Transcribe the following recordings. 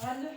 شنو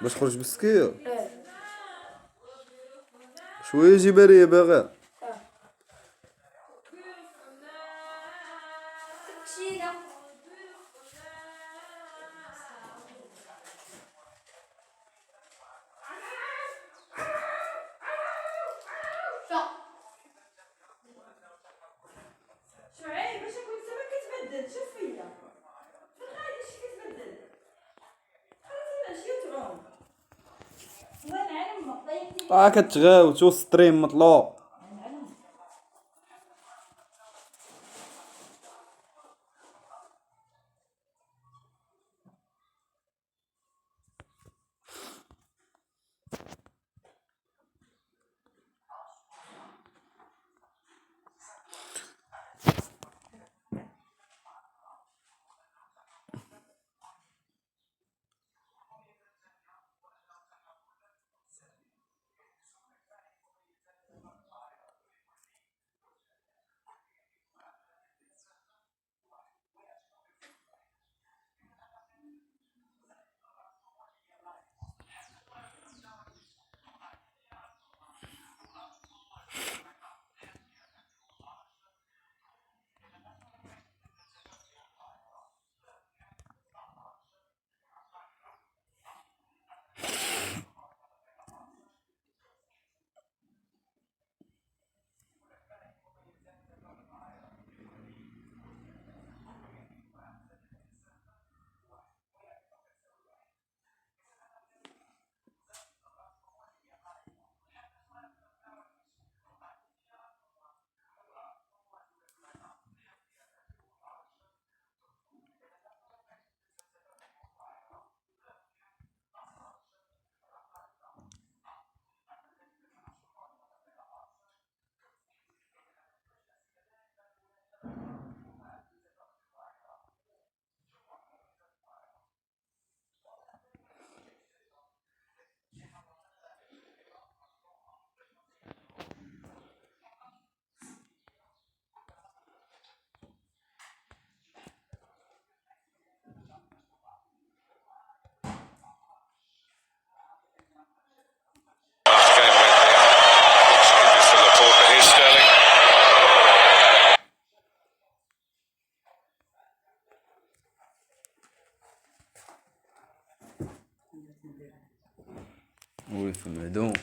باش تخرج بالسكية شوية جبارية باغا كتغاوت والستريم مطلوب. Oui, mais donc.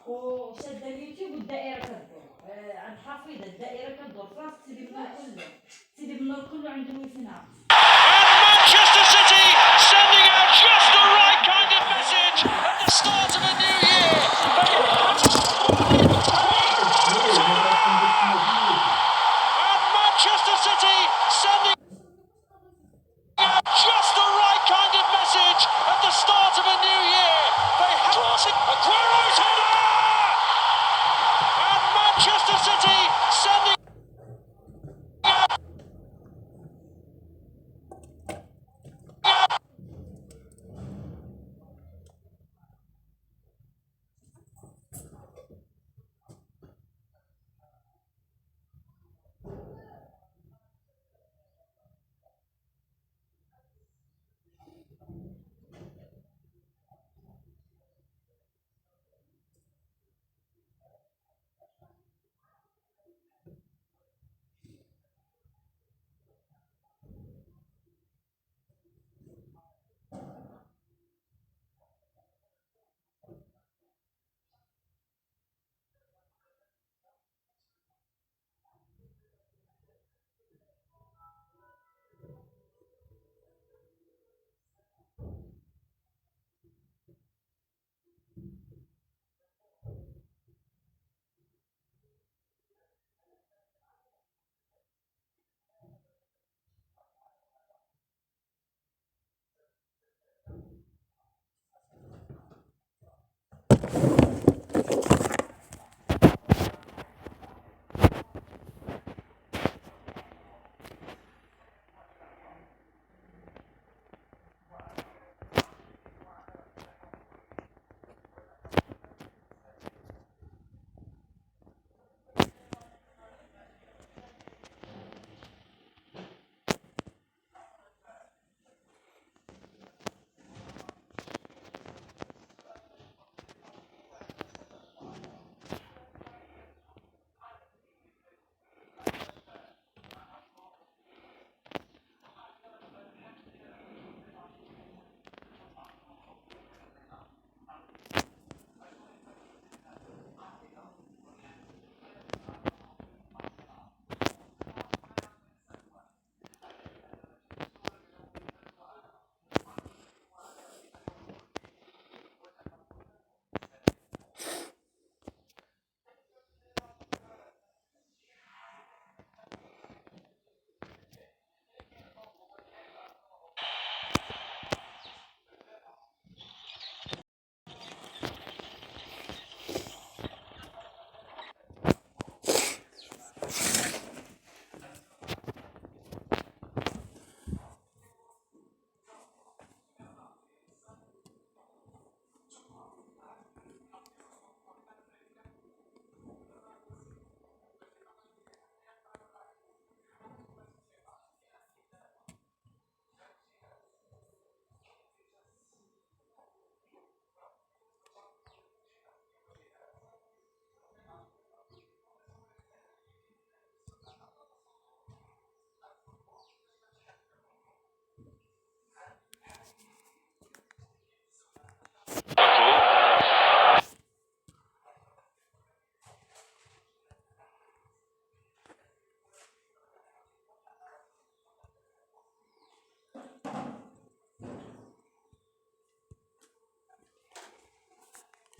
وشد اليوتيوب والدائرة كدور عند حفيظة الدائرة كدور فراس سيدي بنور كله سيدي بنور كله عنده ويفنا. Manchester City sending out just the right kind of message at the start of a new year. And Manchester City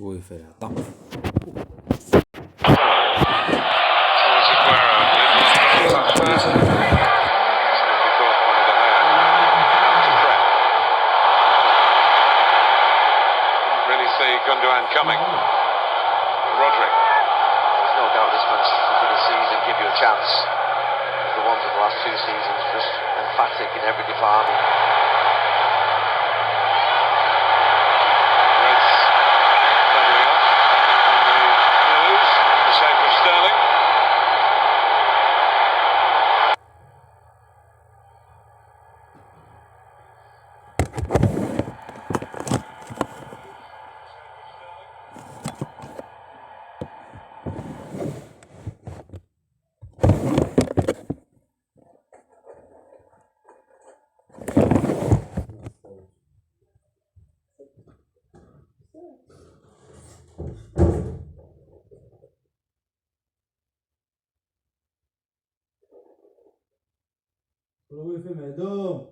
Oui, il fait l'attendre. Towards Aguero. Little first. Slightly caught one with a hand. To prep. Didn't really see Gundogan coming. Rodri. There's no doubt this Manchester for the season give you a chance. The ones of the last 2 seasons, just emphatic in every department. Reds feathering up on the Blues in the shape of Sterling. Oui, il fait mes dos.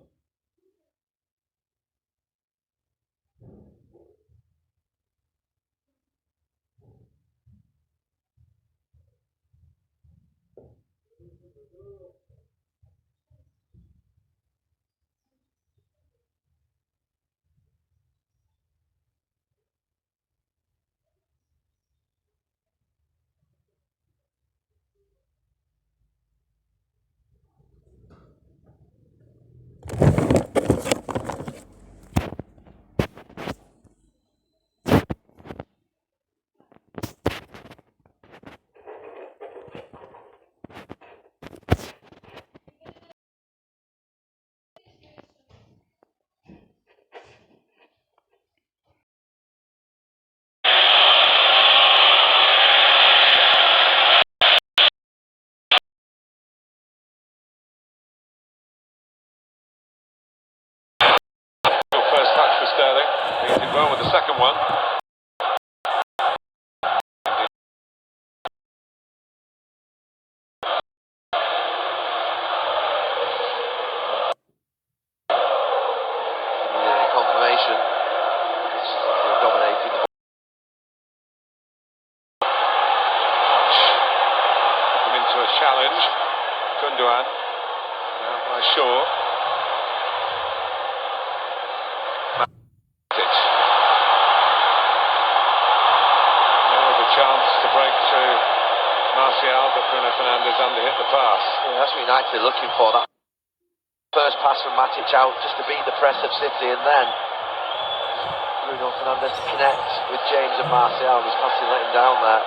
First touch for Sterling. He did well with the second one. Confirmation. It's dominating the Come into a challenge. Gundogan. Now by Shaw. Matic. Now with a chance to break through Martial, but Bruno Fernandes under-hit the pass. Yeah, that's what United are looking for. That first pass from Matic out just to beat the press of City, and then Bruno Fernandes to connect with James and Martial. He's constantly letting down there.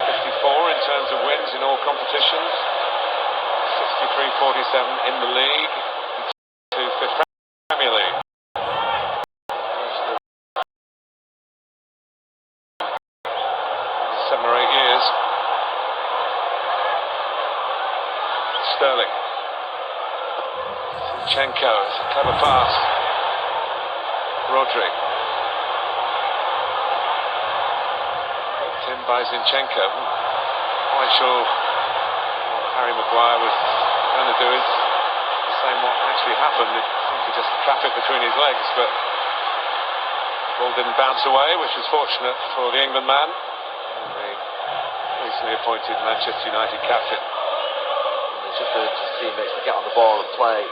54 in terms of wins in all competitions. 63-47 in the league. To fifth Premier League. 7 or 8 years. Sterling. Zinchenko, it's a clever pass. Rodri. Picked in by Zinchenko. Quite sure what Harry Maguire was going to do is the same what actually happened. It seemed to just trap it between his legs, but the ball didn't bounce away, which was fortunate for the England man. And the recently appointed Manchester United captain. And it's just urged his teammates to get on the ball and play.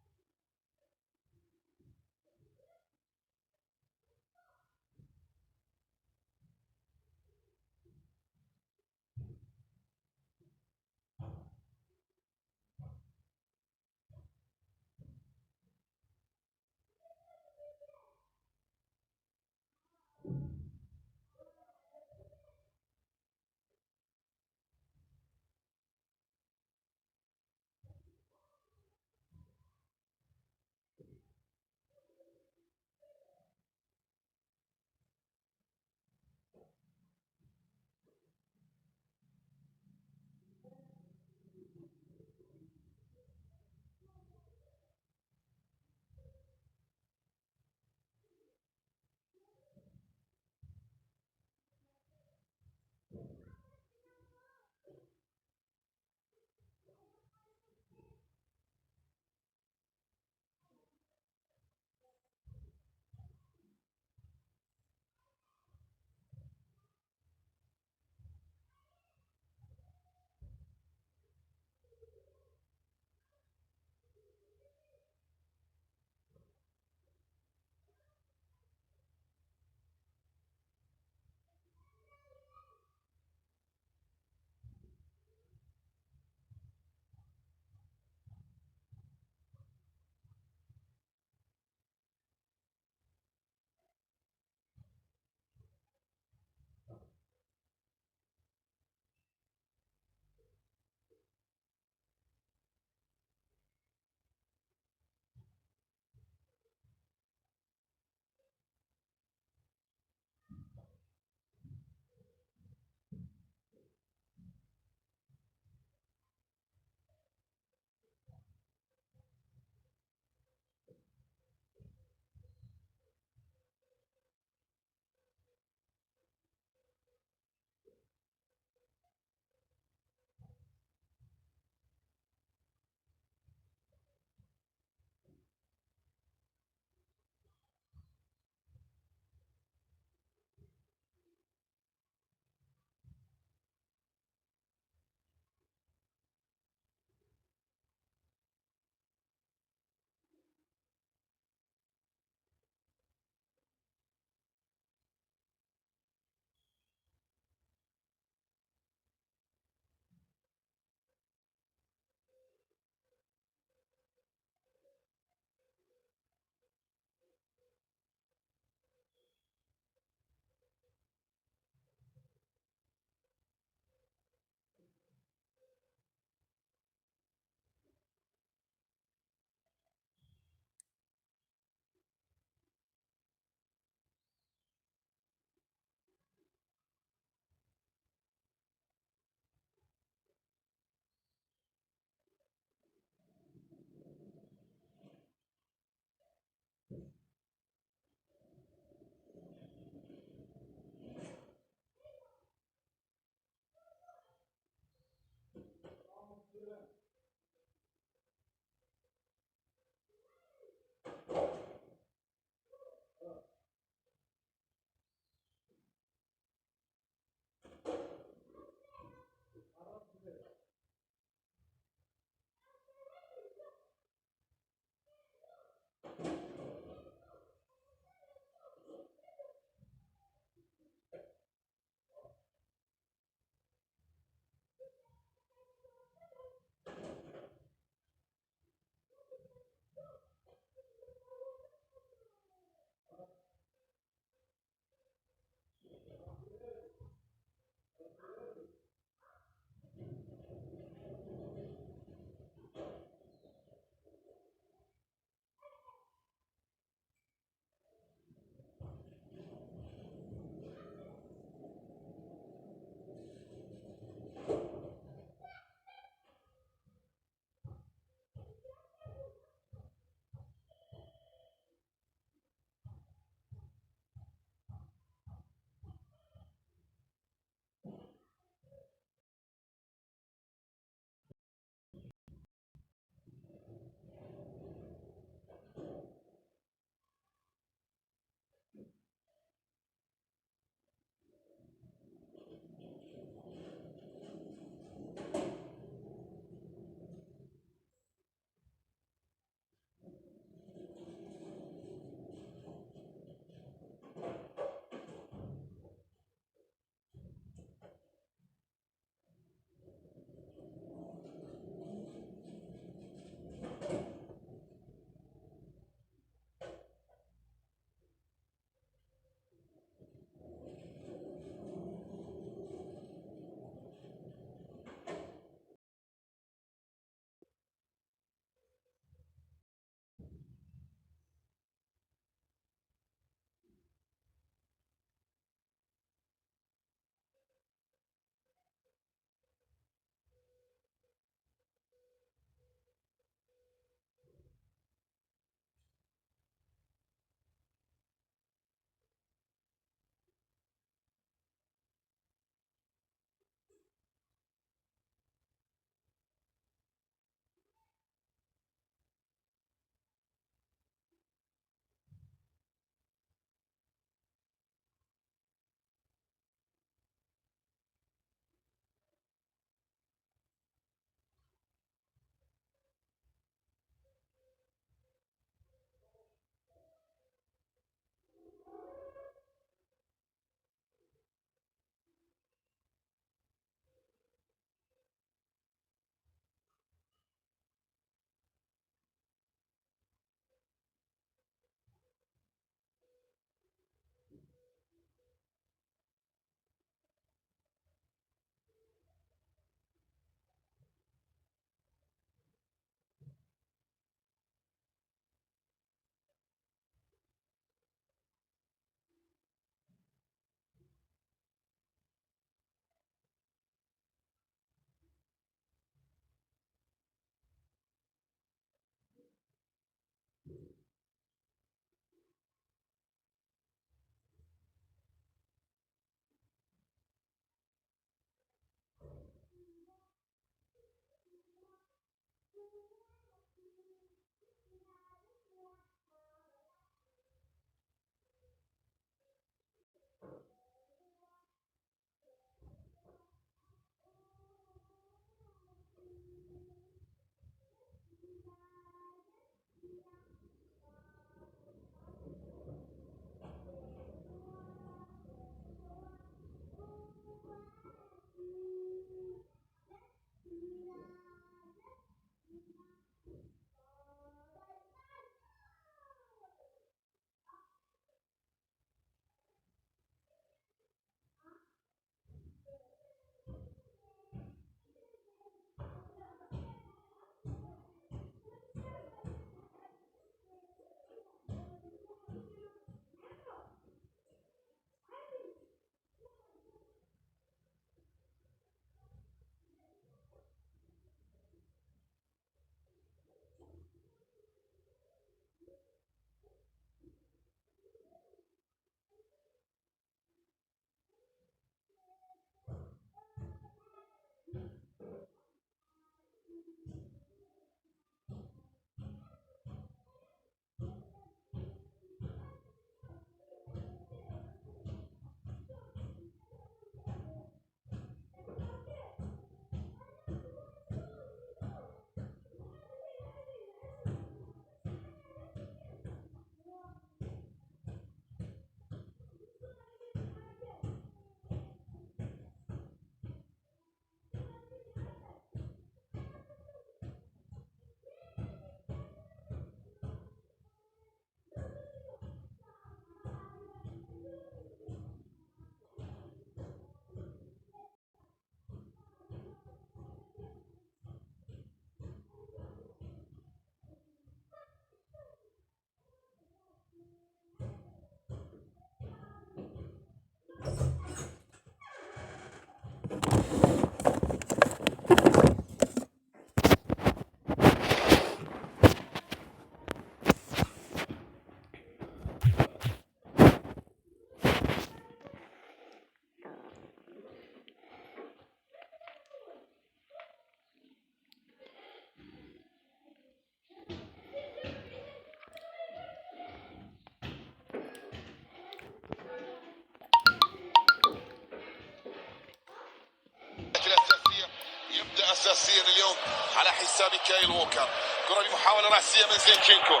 يبدأ أساسيا اليوم على حساب كايل ووكر. كرة لمحاولة رأسية من زينشينكو،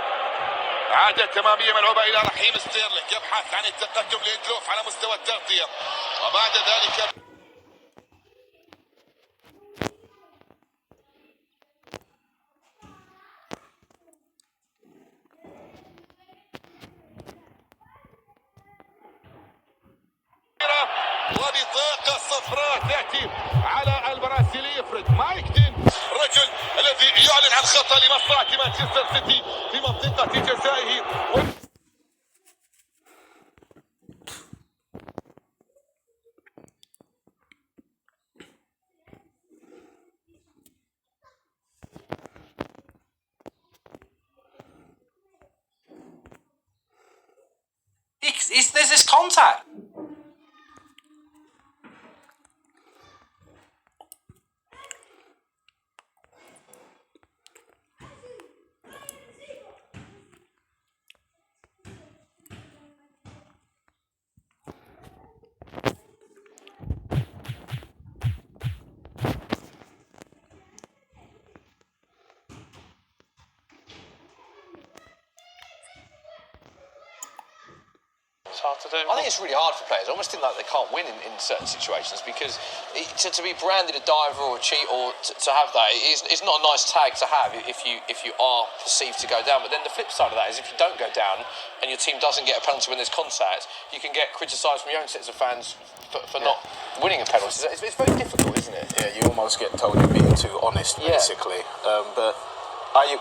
عادة أمامية ملعوبة إلى رحيم ستيرلينج، يبحث عن التقدم لإندلوف على مستوى التغطية، وبعد ذلك وبطاقة صفراء تأتي على البرازيلي فريد مايكتن، الرجل الذي يعلن عن خطأ لمصلحة مانشستر سيتي في منطقة جزائه. There's this contact. It's hard to do. I think it's really hard for players. I almost think like they can't win in certain situations because to be branded a diver or a cheat or to have that it's not a nice tag to have if you are perceived to go down. But then the flip side of that is if you don't go down and your team doesn't get a penalty when there's contact, you can get criticised from your own sets of fans for not winning a penalty. It's very difficult, isn't it? Yeah, you almost get told you're being too honest, basically. But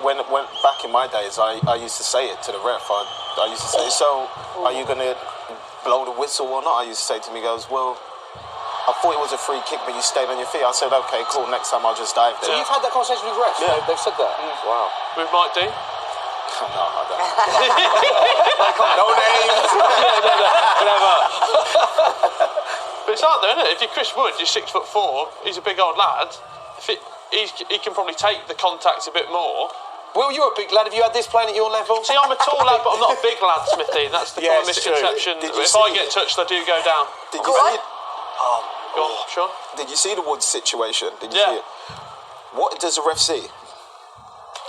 when back in my days, I used to say it to the ref. I used to say, so are you going to blow the whistle or not? I used to say to him, he goes, well, I thought it was a free kick, but you stayed on your feet. I said, okay, cool, next time I'll just dive there. So you've had that conversation with refs? Yeah. They've said that? Wow. With Mike D? No, I don't. No names. Never. But it's hard though, isn't it? If you're Chris Wood, you're 6'4", he's a big old lad. He can probably take the contact a bit more. Will, you're a big lad. Have you had this playing at your level? See, I'm a tall lad, but I'm not a big lad, Smithy. That's the Yeah, common it's true. misconception. Did you If see I get touched, I do go down. Did you see it? Go on, Sean. Did you see the Woods situation? Did you Yeah. see it? What does the ref see?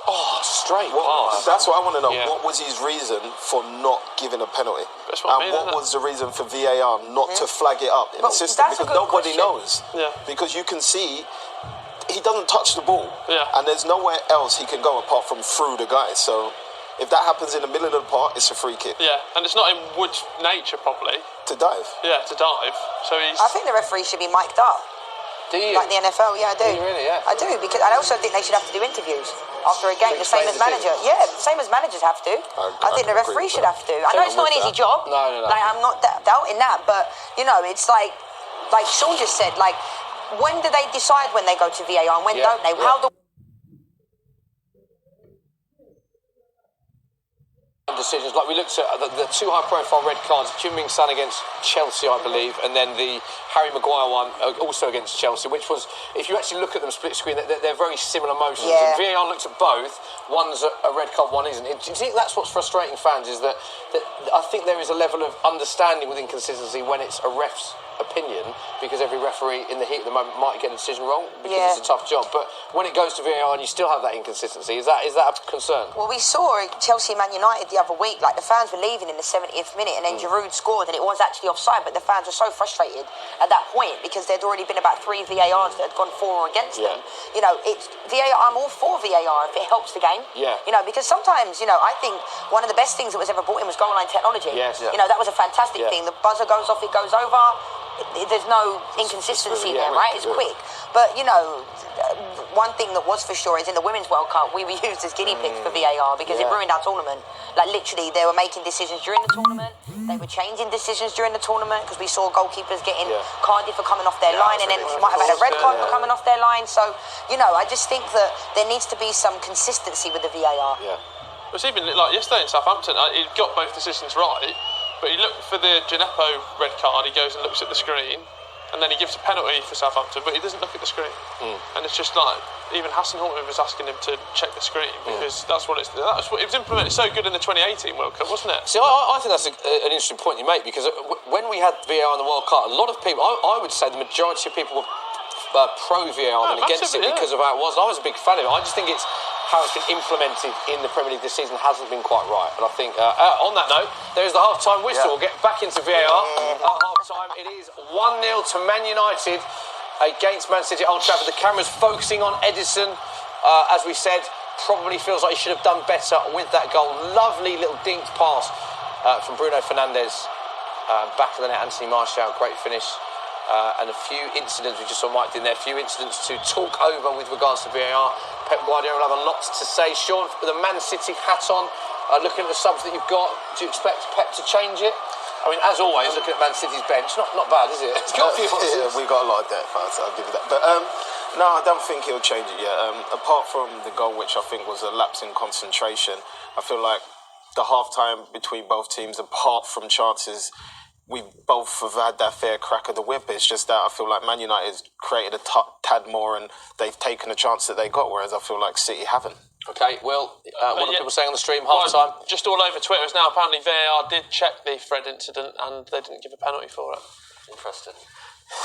Oh, straight pass. That's what I want to know. Yeah. What was his reason for not giving a penalty? That's what I mean, And what isn't it? was the reason for VAR not to flag it up in the But system? that's a Because good nobody question. knows. Yeah. Because you can see he doesn't touch the ball. Yeah. And there's nowhere else he can go apart from through the guy. So if that happens in the middle of the park, it's a free kick Yeah, and it's not in Wood's nature probably. to dive. Yeah, to dive. So he's. I think the referee should be mic'd up. Do you? Like the NFL, yeah, I do. Do you really? Yeah. I do, because I also think they should have to do interviews after a game, the same Explain as the manager. team. Yeah, the same as managers have to. I think the can agree referee with should that. have to. I know it's not an with easy that. job. No. Like, I'm not doubting that, but you know, it's like Sean just said, like, when do they decide when they go to VAR and when Yeah, don't they? yeah. How do decisions, like we looked at the two high-profile red cards, Heung-min Son against Chelsea, I believe, and then the Harry Maguire one also against Chelsea, which was, if you actually look at them split screen, they're very similar motions. Yeah. And VAR looks at both. One's a red card, one isn't. Do you think that's what's frustrating fans? Is that I think there is a level of understanding with inconsistency when it's a ref's opinion, because every referee in the heat at the moment might get a decision wrong because Yeah. it's a tough job. But when it goes to VAR and you still have that inconsistency, is that a concern? Well, we saw Chelsea Man United the other week, like the fans were leaving in the 70th minute and then Giroud scored and it was actually offside, but the fans were so frustrated at that point because there'd already been about 3 VARs that had gone for or against them. You know, it's VAR, I'm all for VAR if it helps the game. Yeah. You know, because sometimes, you know, I think one of the best things that was ever brought in was goal line technology. Yes. Yeah. You know, that was a fantastic Yeah. thing. The buzzer goes off, it goes over. There's no inconsistency yeah, there, right? It's yeah. quick. But, you know, one thing that was for sure is in the Women's World Cup, we were used as guinea pigs for VAR because it Yeah. ruined our tournament. Like, literally, they were making decisions during the tournament. They were changing decisions during the tournament because we saw goalkeepers getting carded for coming off their line and then might have had a red card for coming off their line. So, you know, I just think that there needs to be some consistency with the VAR. Yeah. It was even like yesterday in Southampton, he got both decisions right, but he looked for the Gineppo red card, he goes and looks at the screen, and then he gives a penalty for Southampton, but he doesn't look at the screen. And it's just like, even Hassan Horton was asking him to check the screen, because it was implemented so good in the 2018 World Cup, wasn't it? See, I think that's an interesting point you make, because when we had VAR in the World Cup, a lot of people, I would say the majority of people were pro VAR than against it because of how it was. And I was a big fan of it. I just think it's how it's been implemented in the Premier League this season hasn't been quite right. And I think, on that note, there's the half-time whistle. We'll get back into VAR. At half-time, it is 1-0 to Man United against Man City at Old Trafford. The camera's focusing on Edison. As we said, probably feels like he should have done better with that goal. Lovely little dinked pass from Bruno Fernandes. Back of the net, Anthony Martial, great finish. And a few incidents, we just saw Mike in there, a few incidents to talk over with regards to VAR. Pep Guardiola will have a lot to say. Sean, with the Man City hat on, looking at the subs that you've got, do you expect Pep to change it? I mean, as always, looking at Man City's bench, not bad, is it? It's got a few we've got a lot of depth, I'll give you that. But no, I don't think he'll change it yet. Apart from the goal, which I think was a lapse in concentration, I feel like the half-time between both teams, apart from chances, we both have had that fair crack of the whip. It's just that I feel like Man United created a tad more and they've taken a chance that they got, whereas I feel like City haven't. Okay, well, what are people saying on the stream, half-time? Just all over Twitter is now apparently VAR did check the Fred incident and they didn't give a penalty for it. Interesting.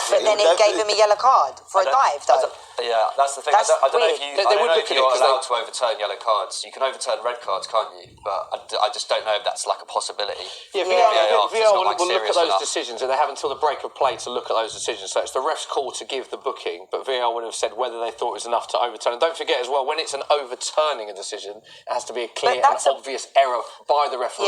But then it gave him a yellow card for a dive, though. Yeah, that's the thing. That's I don't know weird. if you. They I don't would know look if at it you're 'cause allowed to overturn yellow cards. You can overturn red cards, can't you? But I just don't know if that's like a possibility. Yeah, VAR, VAR will like look at serious those enough. decisions, and they have until the break of play to look at those decisions. So it's the ref's call to give the booking, but VAR would have said whether they thought it was enough to overturn. And don't forget as well, when it's an overturning a decision, it has to be a clear and obvious error by the referee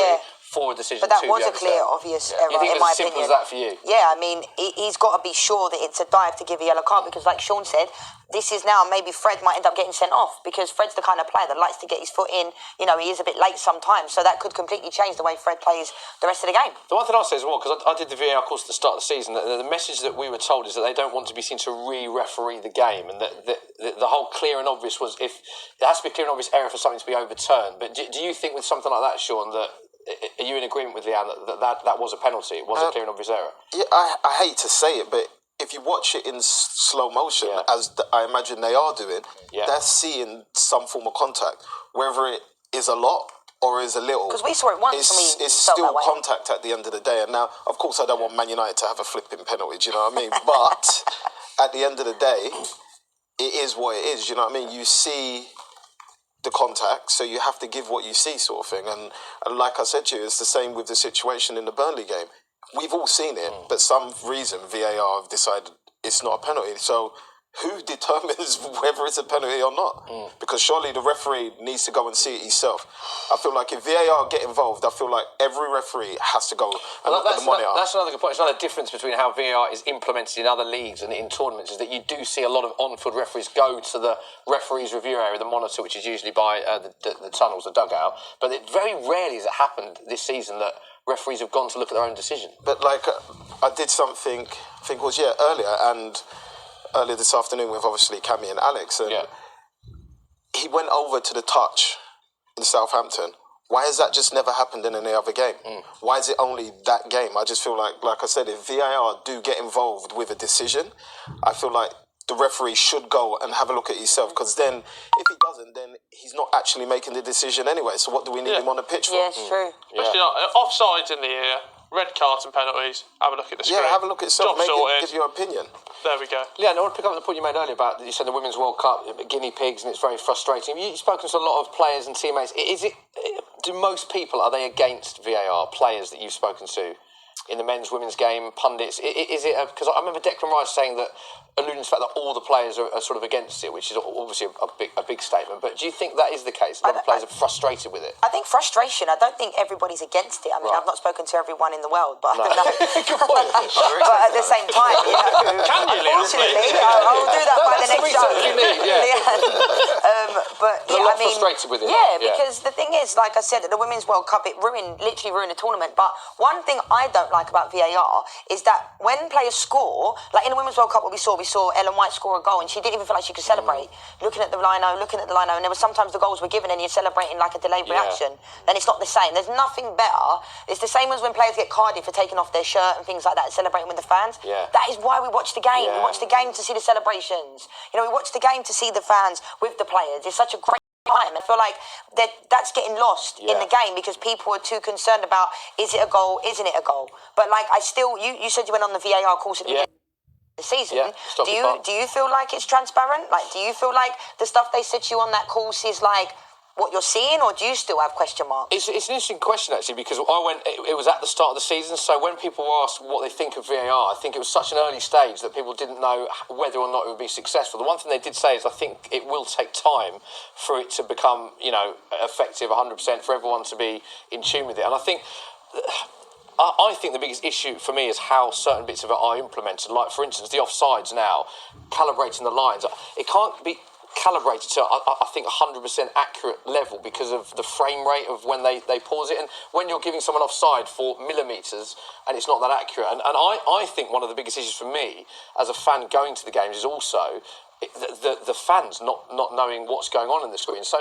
for a decision. But that to was be a clear, overturned. obvious error, You think in it's my as simple opinion. as that for you? Yeah, I mean, he's got to be sure that it's a dive to give a yellow card because, like Sean said, this is now maybe Fred might end up getting sent off because Fred's the kind of player that likes to get his foot in. You know, he is a bit late sometimes, so that could completely change the way Fred plays the rest of the game. The one thing I'll say as well, because I did the VAR course at the start of the season, that the message that we were told is that they don't want to be seen to re-referee the game, and that the whole clear and obvious was if there has to be a clear and obvious error for something to be overturned. But do you think with something like that, Sean, that are you in agreement with Leanne that was a penalty? It was a clear and obvious error? Yeah, I hate to say it, but if you watch it in slow motion, as I imagine they are doing, they're seeing some form of contact, whether it is a lot or is a little. Because we saw it once and we it's felt still that way. contact at the end of the day. And now, of course, I don't want Man United to have a flipping penalty, do you know what I mean? But at the end of the day, it is what it is, do you know what I mean? You see the contact, so you have to give what you see, sort of thing. And like I said to you, it's the same with the situation in the Burnley game. We've all seen it, but some reason VAR have decided it's not a penalty. So who determines whether it's a penalty or not? Because surely the referee needs to go and see it himself. I feel like if VAR get involved, I feel like every referee has to go and look at the monitor. That's another good point. It's another difference between how VAR is implemented in other leagues and in tournaments is that you do see a lot of on-field referees go to the referee's review area, the monitor, which is usually by the tunnels, the dugout. But it very rarely has it happened this season that referees have gone to look at their own decision. But like, I did something, I think it was earlier this afternoon with obviously Cammy and Alex, and he went over to the touch in Southampton. Why has that just never happened in any other game? Why is it only that game? I just feel like I said, if VAR do get involved with a decision, I feel like the referee should go and have a look at himself, because then if he doesn't, then he's not actually making the decision anyway. So what do we need him on the pitch for? Yeah, it's true. Especially offsides in the air, red cards and penalties. Have a look at the screen. Yeah, have a look at yourself. Job sorted. Give your opinion. There we go. Yeah, I want to pick up on the point you made earlier about you said the Women's World Cup, guinea pigs, and it's very frustrating. You've spoken to a lot of players and teammates. Do most people, are they against VAR, players that you've spoken to in the men's, women's game, pundits? Is it because I remember Declan Rice saying that, alluding to the fact that all the players are sort of against it, which is obviously a big statement. But do you think that is the case? A lot of players are frustrated with it. I think frustration. I don't think everybody's against it. I mean, I've not spoken to everyone in the world, but I don't know. But at the same time, you know, Can you, unfortunately, I'll do that by the next show. You need, But a yeah, lot frustrated with it. Yeah, because the thing is, like I said, at the Women's World Cup, it literally ruined the tournament. But one thing I don't like about VAR is that when players score, like in the Women's World Cup, what we saw Ellen White score a goal and she didn't even feel like she could celebrate. Looking at the lino, and there was sometimes the goals were given and you're celebrating like a delayed reaction. Then it's not the same. There's nothing better. It's the same as when players get carded for taking off their shirt and things like that and celebrating with the fans. Yeah. That is why we watch the game. We watch the game to see the celebrations. You know, we watch the game to see the fans with the players. It's such a great time. I feel like that's getting lost in the game because people are too concerned about, is it a goal, isn't it a goal? But like, you said you went on the VAR course at the beginning. the season. Yeah, stop your car. Do you feel like it's transparent? Like, do you feel like the stuff they said to you on that course is like what you're seeing, or do you still have question marks? It's an interesting question, actually, because it was at the start of the season, so when people asked what they think of VAR, I think it was such an early stage that people didn't know whether or not it would be successful. The one thing they did say is I think it will take time for it to become, effective 100%, for everyone to be in tune with it. And I think the biggest issue for me is how certain bits of it are implemented. Like, for instance, the offsides now, calibrating the lines. It can't be calibrated to, I think, 100% accurate level because of the frame rate of when they pause it. And when you're giving someone offside for millimetres and it's not that accurate. And I think one of the biggest issues for me as a fan going to the games is also the fans not knowing what's going on in the screen. So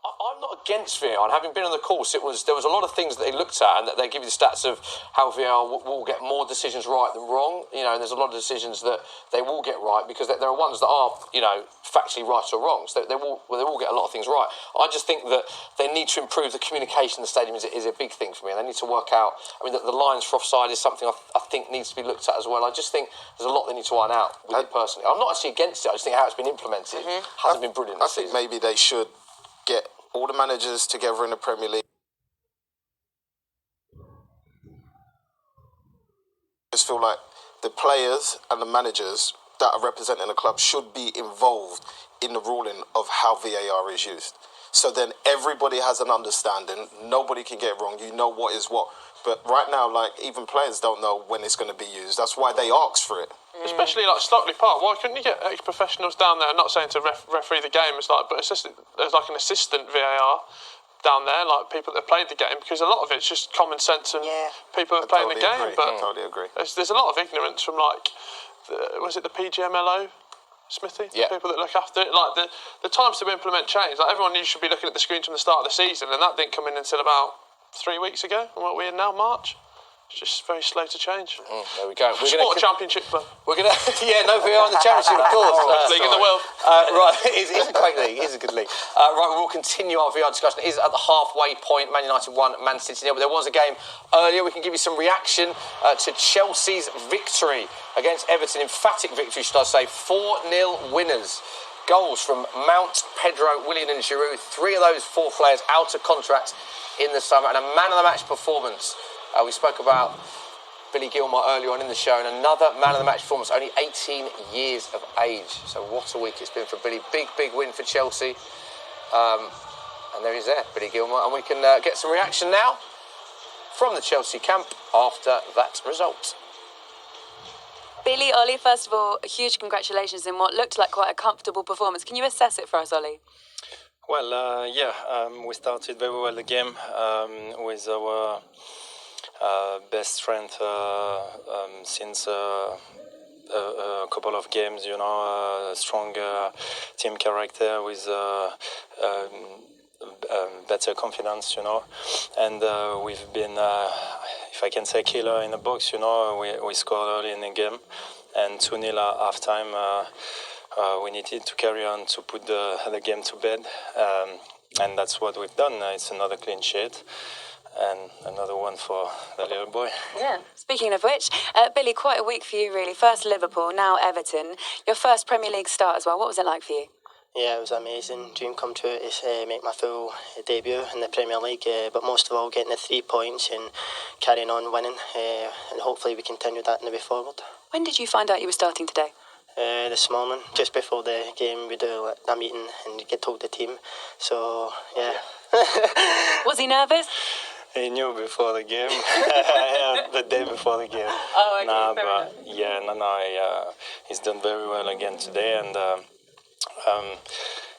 I'm not against VAR, and having been on the course, there was a lot of things that they looked at, and that they give you the stats of how VAR will get more decisions right than wrong. And there's a lot of decisions that they will get right because there are ones that are, factually right or wrong. So they will get a lot of things right. I just think that they need to improve the communication in the stadium is a big thing for me. And they need to work out. I mean, the lines for offside is something I think needs to be looked at as well. I just think there's a lot they need to iron out with it personally. I'm not actually against it. I just think how it's been implemented hasn't been brilliant this season. I think maybe they should get all the managers together in the Premier League. I just feel like the players and the managers that are representing the club should be involved in the ruling of how VAR is used. So then everybody has an understanding. Nobody can get it wrong. You know what is what. But right now, even players don't know when it's going to be used. That's why they ask for it. Especially like Stockley Park. Why couldn't you get ex-professionals down there? I'm not saying to referee the game, but there's like an assistant VAR down there, like people that played the game, because a lot of it's just common sense and people that are playing the game. Agree. But I totally agree. There's a lot of ignorance from was it the PGMLO? Smithy? Yeah. People that look after it. Like the times to implement change. Like everyone should be looking at the screens from the start of the season, and that didn't come in until about 3 weeks ago. And what we're in now, March. It's just very slow to change. There we go. Sport Championship club. We're gonna, no VAR in the Championship, of course. League in the world. Right, it's a great league. It is a good league. Right, we'll continue our VAR discussion. It is at the halfway point. Man United 1, Man City 0. But there was a game earlier. We can give you some reaction to Chelsea's victory against Everton. Emphatic victory, should I say. 4-0 winners. Goals from Mount, Pedro, Willian and Giroud. 3 of those 4 players out of contract in the summer. And a man-of-the-match performance. We spoke about Billy Gilmour earlier on in the show, and another man-of-the-match performance, only 18 years of age. So what a week it's been for Billy. Big win for Chelsea. And there he is there, Billy Gilmour. And we can get some reaction now from the Chelsea camp after that result. Billy, Ollie, first of all, huge congratulations in what looked like quite a comfortable performance. Can you assess it for us, Ollie? Well, we started very well the game with our best strength since a couple of games, strong team character with better confidence, and we've been, if I can say, killer in the box, we scored early in the game, and 2-0 at half-time. We needed to carry on to put the game to bed, and that's what we've done. It's another clean sheet. And another one for the little boy. Yeah. Speaking of which, Billy, quite a week for you, really. First Liverpool, now Everton. Your first Premier League start as well. What was it like for you? Yeah, it was amazing. Dream come true to make my full debut in the Premier League. But most of all, getting the 3 points and carrying on winning. And hopefully we continue that in the way forward. When did you find out you were starting today? This morning, just before the game, we do a meeting and get told the team. So, yeah. Was he nervous? He knew before the game, the day before the game. Oh, okay, he's done very well again today, and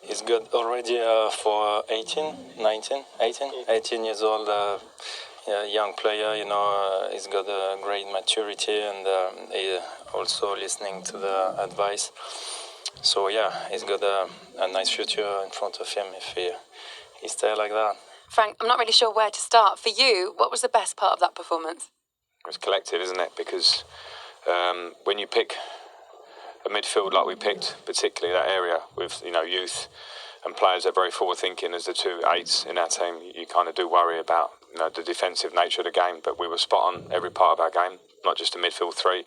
he's got already for 18 years old, young player, he's got a great maturity, and he also listening to the advice. So yeah, he's got a nice future in front of him if he stays like that. Frank, I'm not really sure where to start. For you, what was the best part of that performance? It's collective, isn't it? Because when you pick a midfield like we picked, particularly that area with youth and players that are very forward-thinking as the 2 8s in our team, you kind of do worry about the defensive nature of the game, but we were spot on every part of our game, not just the midfield three,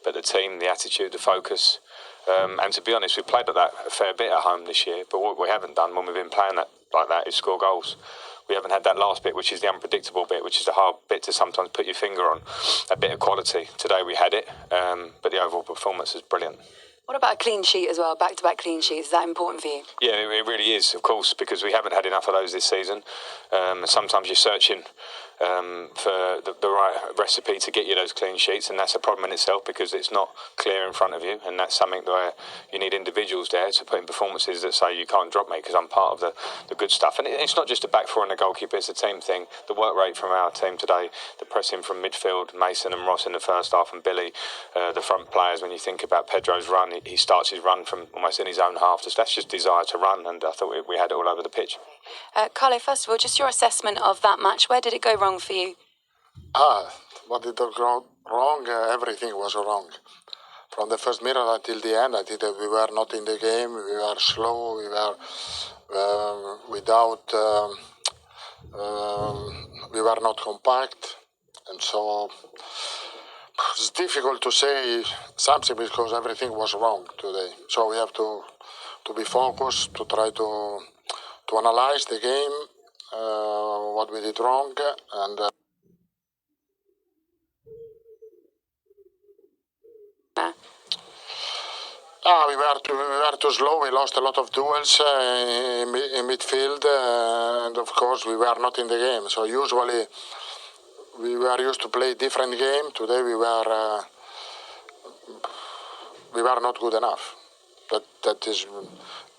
but the team, the attitude, the focus. And to be honest, we played like that a fair bit at home this year, but what we haven't done when we've been playing like that is score goals. We haven't had that last bit, which is the unpredictable bit, which is the hard bit to sometimes put your finger on, a bit of quality. Today we had it, but the overall performance is brilliant. What about a clean sheet as well, back-to-back clean sheets? Is that important for you? Yeah, it really is, of course, because we haven't had enough of those this season. Sometimes you're searching for the right recipe to get you those clean sheets, and that's a problem in itself because it's not clear in front of you, and that's something where you need individuals there to put in performances that say you can't drop me because I'm part of the good stuff. And it's not just a back four and a goalkeeper, it's a team thing. The work rate from our team today, the pressing from midfield, Mason and Ross in the first half and Billy, the front players, when you think about Pedro's run, he starts his run from almost in his own half. That's just desire to run, and I thought we had it all over the pitch. Carlo, first of all, just your assessment of that match. Where did it go wrong for you? What did go wrong? Everything was wrong. From the first minute until the end, I think that we were not in the game. We were slow. We were we were not compact, and so it's difficult to say something because everything was wrong today. So we have to be focused, to try to analyze the game, what we did wrong, and we were too slow. We lost a lot of duels in midfield, and of course we were not in the game. So usually we were used to play different game. Today we were not good enough. That is,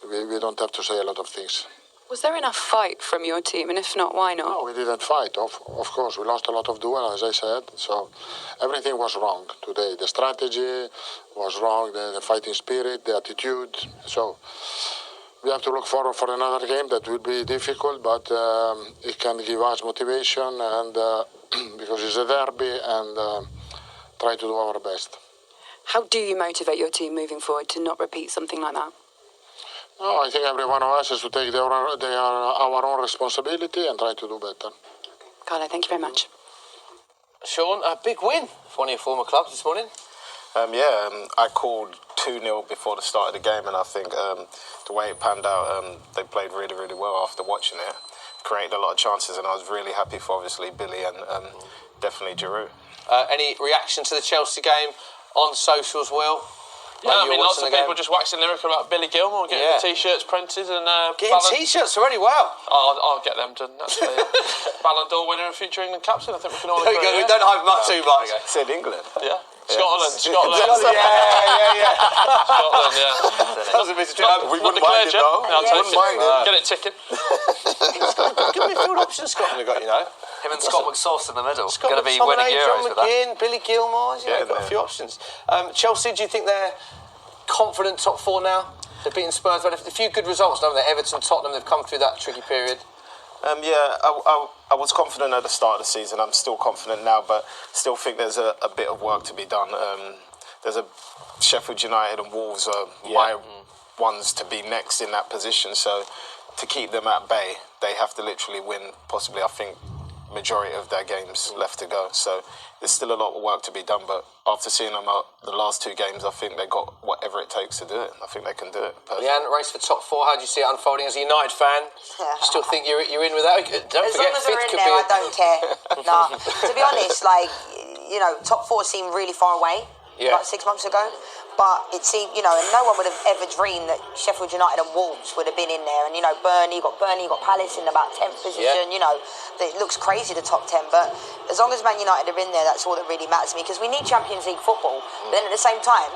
we don't have to say a lot of things. Was there enough fight from your team, and if not, why not? No, we didn't fight. Of course, we lost a lot of duels, as I said. So everything was wrong today. The strategy was wrong, the fighting spirit, the attitude. So we have to look forward for another game that will be difficult, but it can give us motivation, and because it's a derby, and try to do our best. How do you motivate your team moving forward to not repeat something like that? No, I think every one of us has to take our own responsibility and try to do better. Carlo, thank you very much. Sean, a big win for one of your former clubs this morning. I called 2-0 before the start of the game, and I think the way it panned out, they played really, really well after watching it. Created a lot of chances, and I was really happy for obviously Billy and definitely Giroud. Any reaction to the Chelsea game on socials, Will? Yeah, I mean, lots of people just waxing lyrical about Billy Gilmour, getting the T-shirts printed and... getting T-shirts already, wow. I'll get them done, actually. Ballon d'Or winner and future England captain, I think we can all agree. We don't hype him up too much. Said England. Yeah. Scotland. Scotland, yeah. Scotland, yeah. We wouldn't mind it, though. I'll take it. Get it ticking. Good midfield options Scotland have got, you know. Him and Scott McSauce in the middle. Scott Going to be winning Euros John with that. McGinn, Billy Gilmour, got a few options. Chelsea, do you think they're confident top four now? They've beaten Spurs, but a few good results, haven't they? Everton, Tottenham, they've come through that tricky period. I was confident at the start of the season. I'm still confident now, but still think there's a bit of work to be done. There's a Sheffield United and Wolves are my ones to be next in that position. So to keep them at bay, they have to literally win, possibly, I think, majority of their games left to go. So there's still a lot of work to be done, but after seeing them out the last two games, I think they got whatever it takes to do it. I think they can do it. Leanne, race for top four, how do you see it unfolding as a United fan? You still think you're in with that? Don't as forget, long as they're fifth in could there, be... I don't care. Nah. To be honest, top four seemed really far away about 6 months ago. But it seemed, and no one would have ever dreamed that Sheffield United and Wolves would have been in there. And, Burnley, you got Palace in about 10th position. It looks crazy, the top 10. But as long as Man United are in there, that's all that really matters to me. Because we need Champions League football. But then at the same time,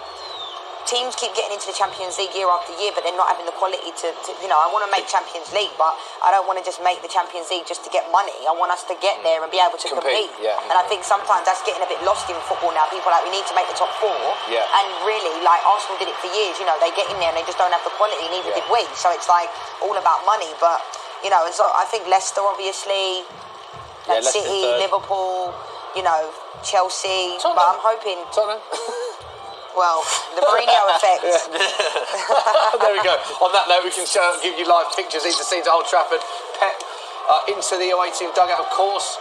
teams keep getting into the Champions League year after year, but they're not having the quality to I want to make Champions League, but I don't want to just make the Champions League just to get money. I want us to get there and be able to compete. Yeah. And I think sometimes that's getting a bit lost in football now. People are like, we need to make the top four. Yeah. And really, Arsenal did it for years. They get in there and they just don't have the quality, neither did we. So it's all about money. But, so I think Leicester, obviously, City, Liverpool, Chelsea. Tottenham. But I'm hoping... Tottenham. Well, the Mourinho effect. There we go. On that note, we can give you live pictures. These are scenes at Old Trafford. Pep into the away team dugout, of course.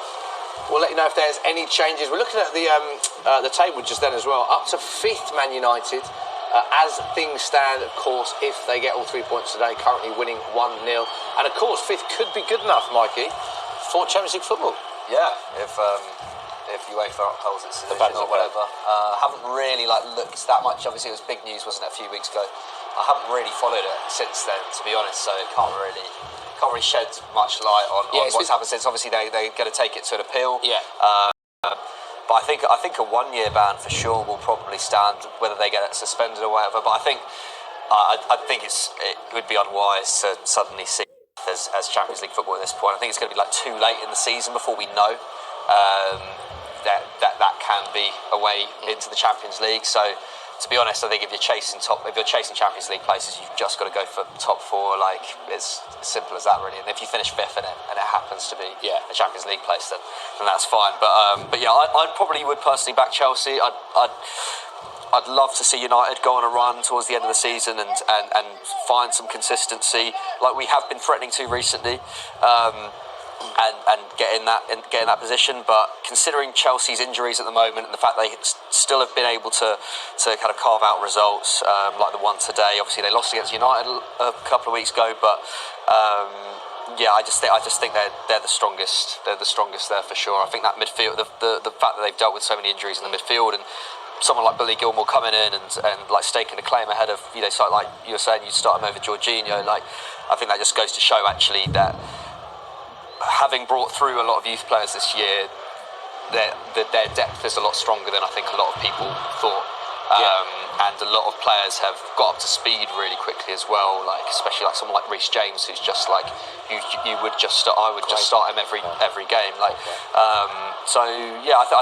We'll let you know if there's any changes. We're looking at the table just then as well. Up to 5th Man United. As things stand, of course, if they get all 3 points today, currently winning 1-0. And of course, 5th could be good enough, Mikey, for Champions League football. Yeah, if UEFA upholds its decisions or whatever. Haven't really looked that much. Obviously, it was big news, wasn't it, a few weeks ago. I haven't really followed it since then, to be honest. So it can't really shed much light on what's happened since. Obviously, they're going to take it to an appeal. Yeah. But I think a 1-year ban for sure will probably stand, whether they get it suspended or whatever. But I think it would be unwise to suddenly see as Champions League football at this point. I think it's going to be too late in the season before we know that can be a way into the Champions League. So, to be honest, I think if you're chasing Champions League places, you've just got to go for top 4. It's as simple as that, really. And if you finish 5th in it and it happens to be a Champions League place, then that's fine. But yeah, I probably would personally back Chelsea. I'd love to see United go on a run towards the end of the season and find some consistency, like we have been threatening to recently. And get in that position, but considering Chelsea's injuries at the moment and the fact they still have been able to kind of carve out results like the one today. Obviously, they lost against United a couple of weeks ago, but I just think they're the strongest. They're the strongest there for sure. I think that midfield, the fact that they've dealt with so many injuries in the midfield, and someone like Billy Gilmour coming in and staking a claim ahead of something like you were saying, you start him over Jorginho. I think that just goes to show actually that, having brought through a lot of youth players this year, their depth is a lot stronger than I think a lot of people thought. And a lot of players have got up to speed really quickly as well. Especially someone like Reece James, who's just you would just start. I would just start him every game. I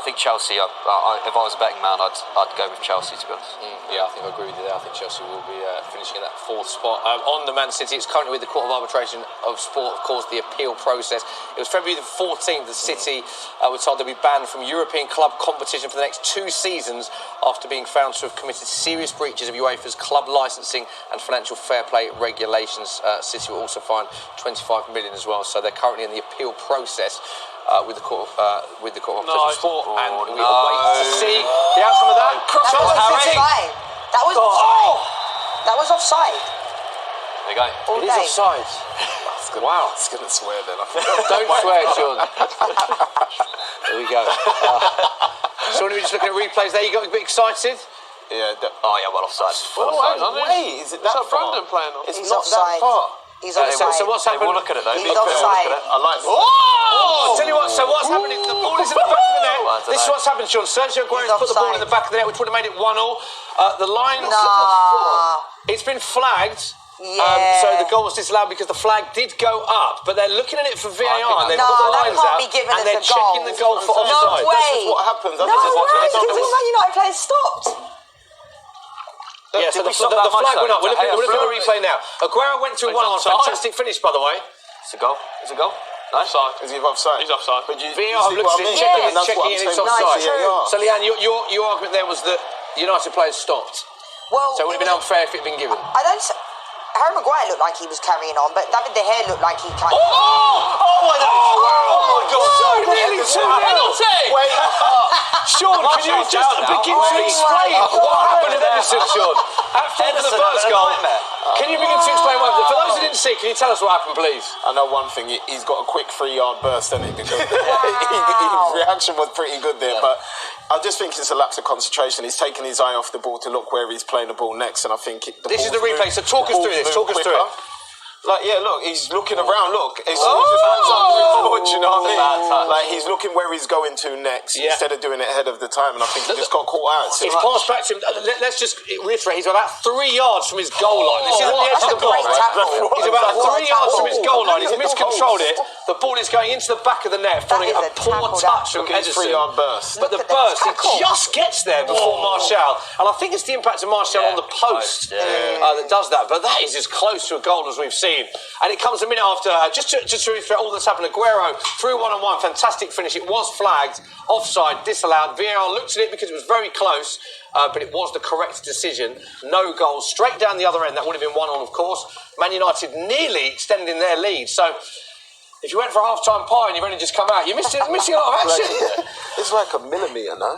think Chelsea. If I was a betting man, I'd go with Chelsea, to be honest. Yeah, I think I agree with you there. I think Chelsea will be finishing in that 4th spot. On the Man City, it's currently with the Court of Arbitration of Sport, of course, the appeal process. It was February the 14th, the City were told they'd be banned from European club competition for the next 2 seasons after being found to have committed serious breaches of UEFA's club licensing and financial fair play regulations. City will also fined 25 million as well. So they're currently in the appeal process with the Court of Arbitration of Sport, and we await to see the outcome of that. That was offside. There you go. It is offside. Wow. It's going to swear then. Don't swear, Sean. There we go. Sean, we're just looking at replays there. You got a bit excited? Yeah. Well offside. Wait, is it that far? Brandon playing on? It's He's not offside. that far. He's offside. So what's happened? We'll look at it though. He's offside. I like. Oh! Tell you what. So what's happening? The ball is in the back of the net. This is what's happened, Sean. Sergio Aguero's put the ball in the back of the net, which would have made it 1-0. The line. It's been flagged. Yeah. So the goal was disallowed because the flag did go up, but they're looking at it for VAR and they've put the lines out and they're checking the goal for offside. No way. This is what happens. No way. Because the Man United players stopped. Yeah, so the flag went up. We're looking at the replay now. Aguero went through one-on. Fantastic finish, by the way. It's a goal. It's a goal. Offside. Is he offside? He's offside. But VAR have looked at it, checking it, and it's offside. So, Leanne, your argument there was that United players stopped. Well, so it would have been unfair if it had been given. Harry Maguire looked like he was carrying on, but David De Gea looked like he kind of... Oh my God! So nearly 2 penalty! Wait. Sean, can you just begin to explain what happened at Edison, Sean? After the first goal, can you begin to explain what happened? For those who didn't see, can you tell us what happened, please? I know one thing, he's got a quick 3-yard burst, hasn't he? Because his reaction was pretty good there, but I just think it's a lapse of concentration. He's taken his eye off the ball to look where he's playing the ball next, and I think... This is the replay, so talk us through this, talk us through it. Look, he's looking around, look. It's just hands up to his foot, you know what I mean? He's looking where he's going to next instead of doing it ahead of the time, and I think he just got caught out. It's passed back to him. Let's just reiterate, he's about 3 yards from his goal line. This isn't the edge of the box. He's about 3 yards from his goal line. He's miscontrolled it. The ball is going into the back of the net, following a poor touch from Edison. 3-yard burst. But the burst, he just gets there before Martial. And I think it's the impact of Martial on the post that does that. But that is as close to a goal as we've seen. And it comes a minute after, just to reiterate all that's happened, Aguero through 1-on-1, fantastic finish. It was flagged, offside, disallowed. VAR looked at it because it was very close, but it was the correct decision. No goal, straight down the other end. That would have been 1-1, of course. Man United nearly extending their lead. So If you went for half-time pie and you've only just come out, you're missing a lot of action. It's like a millimetre, no?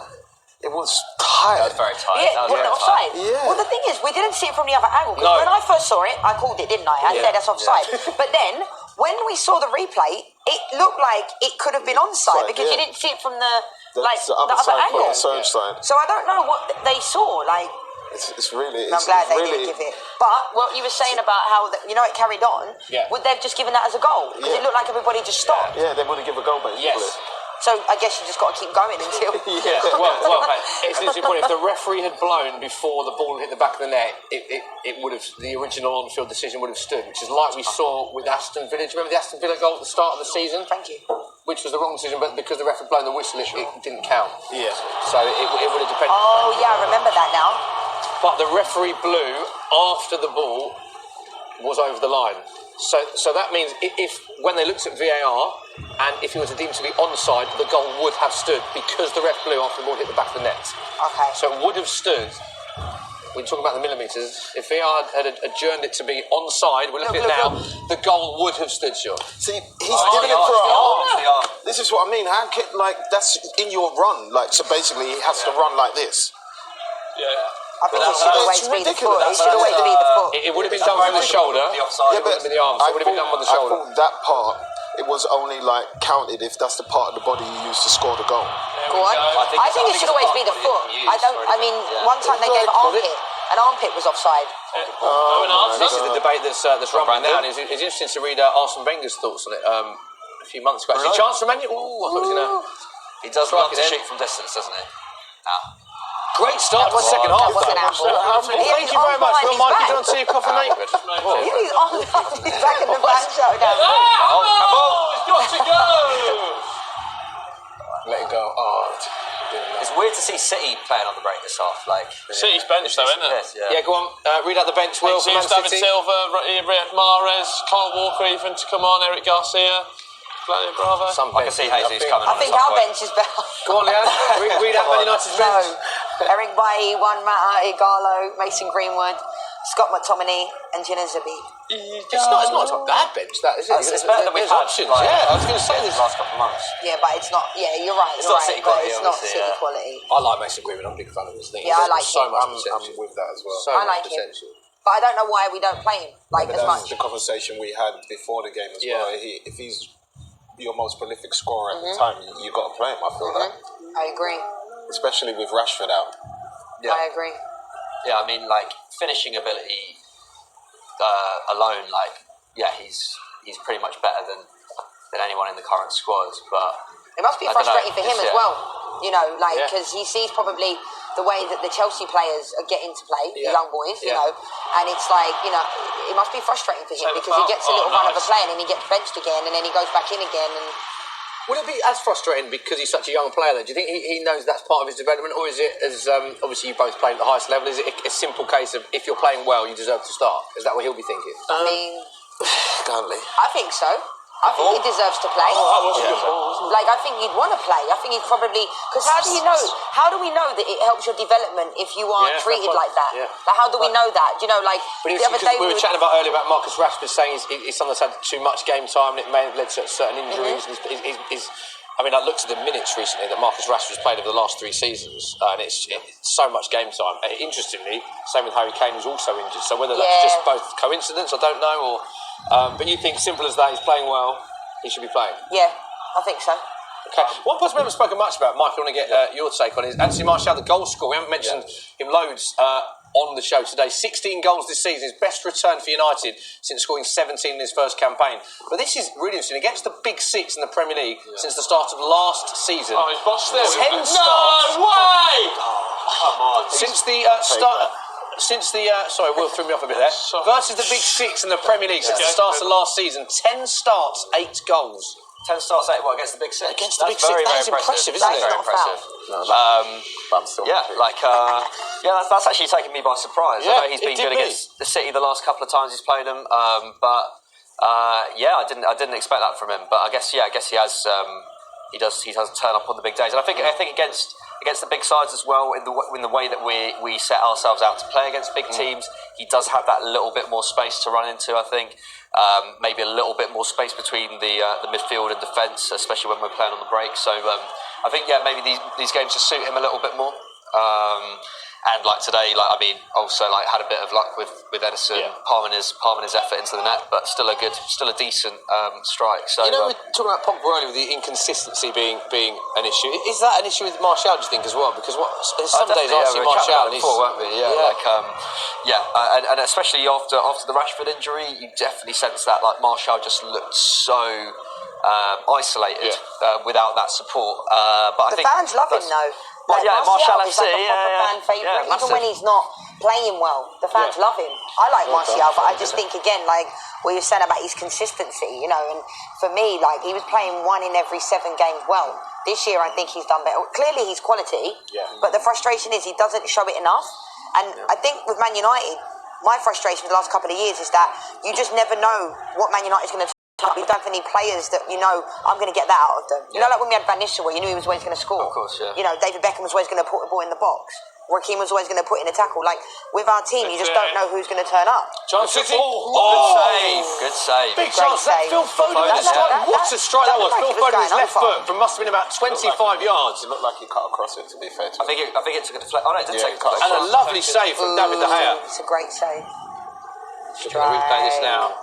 It was tight. That was very tight. Yeah, That was very offside. tight. Yeah. Well, the thing is, we didn't see it from the other angle. Because when I first saw it, I called it, didn't I? I said that's offside. But then, when we saw the replay, it looked like it could have been onside because you didn't see it from the other side, angle. the surge side. So I don't know what they saw. Like, It's really. I'm glad they didn't give it. But what you were saying about how it carried on, would they have just given that as a goal? Because it looked like everybody just stopped. Yeah, they would have given a goal, basically. Yes. So I guess you just got to keep going until. Well, it's an interesting point. If the referee had blown before the ball hit the back of the net, it would have, the original on-field decision would have stood, which is like we saw with Aston Villa. Do you remember the Aston Villa goal at the start of the season? Thank you. Which was the wrong decision, but because the referee blown the whistle, it didn't count. Yeah. So it would have depended. Oh yeah, I remember that now. But the referee blew after the ball was over the line. So that means if when they looked at VAR and if it was deemed to be onside, the goal would have stood because the ref blew after the ball hit the back of the net. Okay. So it would have stood. We're talking about the millimetres. If VAR had adjourned it to be onside, we're looking at it now, the goal would have stood, sure. See, he's giving it for a arm. This is what I mean. How can, that's in your run. So basically, he has to run like this. Yeah. I think it should always be the foot. It should always be the foot. It would have been done from the shoulder. It would have been the arm. So it would have been done on the shoulder. I thought that part, it was only counted if that's the part of the body you use to score the goal. Go on. I think it should always be the foot. One time they gave an armpit was offside. This is the debate that's rumbling now. It's interesting to read Arsene Wenger's thoughts on it a few months ago. Actually, chance for Manu? Ooh, I thought he was going to. He does love to shoot from distance, doesn't he? Great start to the second half. Thank you very much. Well, Mike, you don't see your coffee, mate. He's back in the back show now. It's got to go! Let it go. It's weird to see City playing on the break this half. City's bench, though, isn't it? Yeah, go on. Read out the bench, Will, for Man David City. Silva, Riyad Mahrez, Kyle Walker even to come on, Eric Garcia, Vladimir Bravo. I can see Jesus coming on. I think our bench is better. Go on, Leanne. Read out Man United's bench. Eric Bailly, Juan Mata, Igalo, Mason Greenwood, Scott McTominay, and Gina Zabi. It's not a bad bench, that is it? It's better than we've had. Options. I was going to say this last couple of months. Yeah, but it's not. Yeah, you're right. It's not City quality. It's not City quality. I like Mason Greenwood. I'm a big fan of his thing. Yeah, I like so him. much potential with that as well. I like him. But I don't know why we don't play him as much. The conversation we had before the game as well. If he's your most prolific scorer at the time, you got to play him. I feel like. I agree. Especially with Rashford out. Yeah. I agree. Yeah, I mean, finishing ability alone, he's pretty much better than anyone in the current squad. But it must be frustrating for him as well, because he sees probably the way that the Chelsea players are getting to play, the young boys, and it's it must be frustrating for him because he gets a little run of a play and then he gets benched again and then he goes back in again. And would it be as frustrating because he's such a young player then? Do you think he knows that's part of his development, or is it, as obviously you both play at the highest level, is it a simple case of if you're playing well, you deserve to start? Is that what he'll be thinking? I mean, Stanley. I think so. I think he deserves to play. I think he'd want to play. I think he'd probably... Because how do you know? How do we know that it helps your development if you are treated like that? Yeah. How do we know that? But the other day we were chatting about earlier about Marcus Rashford saying he's sometimes had too much game time and it may have led to certain injuries. I looked at the minutes recently that Marcus Rashford's played over the last 3 seasons, and it's so much game time. Interestingly, same with Harry Kane, who's also injured. So whether that's just both coincidence, I don't know, or but you think simple as that, he's playing well, he should be playing. Yeah, I think so. Okay. One person we haven't spoken much about, Mike, I want to get your take on is Anthony Martial, the goal scorer. We haven't mentioned him loads on the show today. 16 goals this season, his best return for United since scoring 17 in his first campaign. But this is really interesting. Against the big 6 in the Premier League since the start of last season. Oh, he's bossed there. 10 starts. No way! Come on. Since the start... sorry, Will threw me off a bit there. Versus the big 6 in the Premier League since the start of last season. 10 starts, 8 goals. 10 starts, 8 against the big 6? Against the big 6, that is impressive, isn't it? Very impressive. That's actually taken me by surprise. I know he's been good against the City the last couple of times he's played them, I didn't expect that from him. But I guess he has he doesn't turn up on the big days. And I think against the big sides as well, in the way that we set ourselves out to play against big teams, he does have that little bit more space to run into. I think maybe a little bit more space between the midfield and defence, especially when we're playing on the break. So I think maybe these games just suit him a little bit more. And like today, also had a bit of luck with Ederson, palming his effort into the net, but still a decent strike. So we're talking about Pogba earlier with the inconsistency being an issue. Is that an issue with Martial, do you think, as well? Because some days I see Martial and before, weren't we? And especially after the Rashford injury, you definitely sense that Martial just looked so isolated without that support. But I think fans love him though. Martial is like a proper fan favourite. Even when he's not playing well, the fans love him. I like Martial, but I just think again, like what you're saying about his consistency, and for me, he was playing 1 in every 7 games well. This year, I think he's done better. Clearly, he's quality, but the frustration is he doesn't show it enough. And I think with Man United, my frustration for the last couple of years is that you just never know what Man United is going to. We don't have any players that I'm going to get that out of them. Like when we had Van Nistelrooy, you knew he was always going to score. Of course, yeah. David Beckham was always going to put the ball in the box. Joaquin was always going to put in a tackle. Like with our team, you just don't know who's going to turn up. Chance for Good save. Big chance. That Phil Foden with a strike. What a strike that was. Phil Foden with his left foot must have been about 25 yards. It looked like he cut across it, to be fair. I think it took a deflection. Oh no, it did take a deflection. And a lovely save from David De Gea. It's a great save. We're going to replay this now.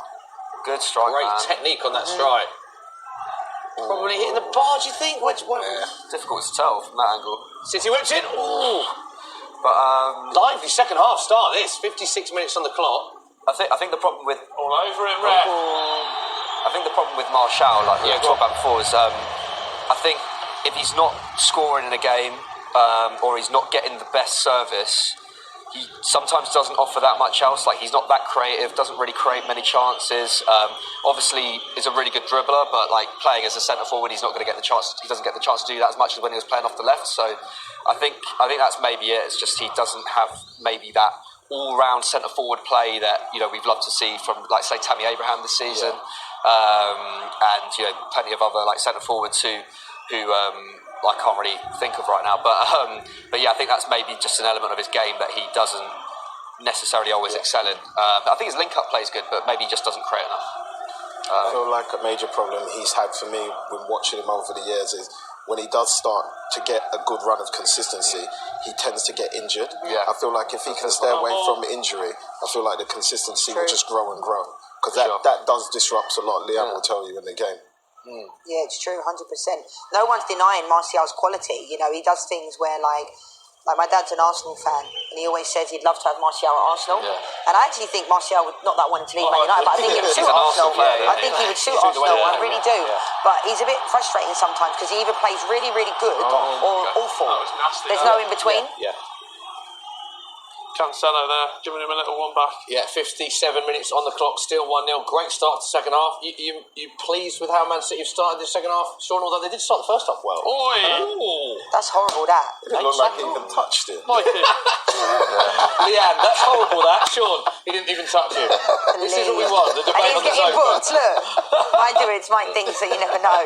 Good strike, Great technique on that strike. Probably hitting the bar, do you think? Difficult to tell from that angle. City whips in. Ooh. But lively second half start. This 56 minutes on the clock. I think the problem with all over it, ref. I think the problem with Martial, like we talked about before, is I think if he's not scoring in a game or he's not getting the best service, he sometimes doesn't offer that much else. Like he's not that creative, doesn't really create many chances. Obviously, is a really good dribbler, but like playing as a centre forward, he's not going to get the chance. He doesn't get the chance to do that as much as when he was playing off the left. So, I think that's maybe it. It's just he doesn't have maybe that all-round centre forward play that we've loved to see from like say Tammy Abraham this season, and plenty of other like centre forwards who I can't really think of right now, but yeah, I think that's maybe just an element of his game that he doesn't necessarily always excel in. I think his link-up play is good, but maybe he just doesn't create enough. I feel like a major problem he's had for me when watching him over the years is when he does start to get a good run of consistency, he tends to get injured. I feel like if he can stay away from injury, I feel like the consistency will just grow and grow, because that does disrupt a lot. Liam will tell you in the game. Yeah, it's true, 100%. No one's denying Martial's quality. He does things where, like my dad's an Arsenal fan, and he always says he'd love to have Martial at Arsenal. And I actually think Martial would not that wanting to leave Man United, but I think he would suit Arsenal. I think he would suit Arsenal. I really do. But he's a bit frustrating sometimes because he either plays really, really good or awful. There's no in between. Cancelo there, giving him a little one back. 57 minutes on the clock, still 1-0. Great start to the second half. You pleased with how Man City have started the second half, Sean? Although they did start the first half well. That's horrible, that. It didn't look like he even touched it. Leanne, that's horrible, that. Sean, he didn't even touch you. This is what we want, the debate on the getting sofa. booked, look. Mind you, it's Mike things that you never know.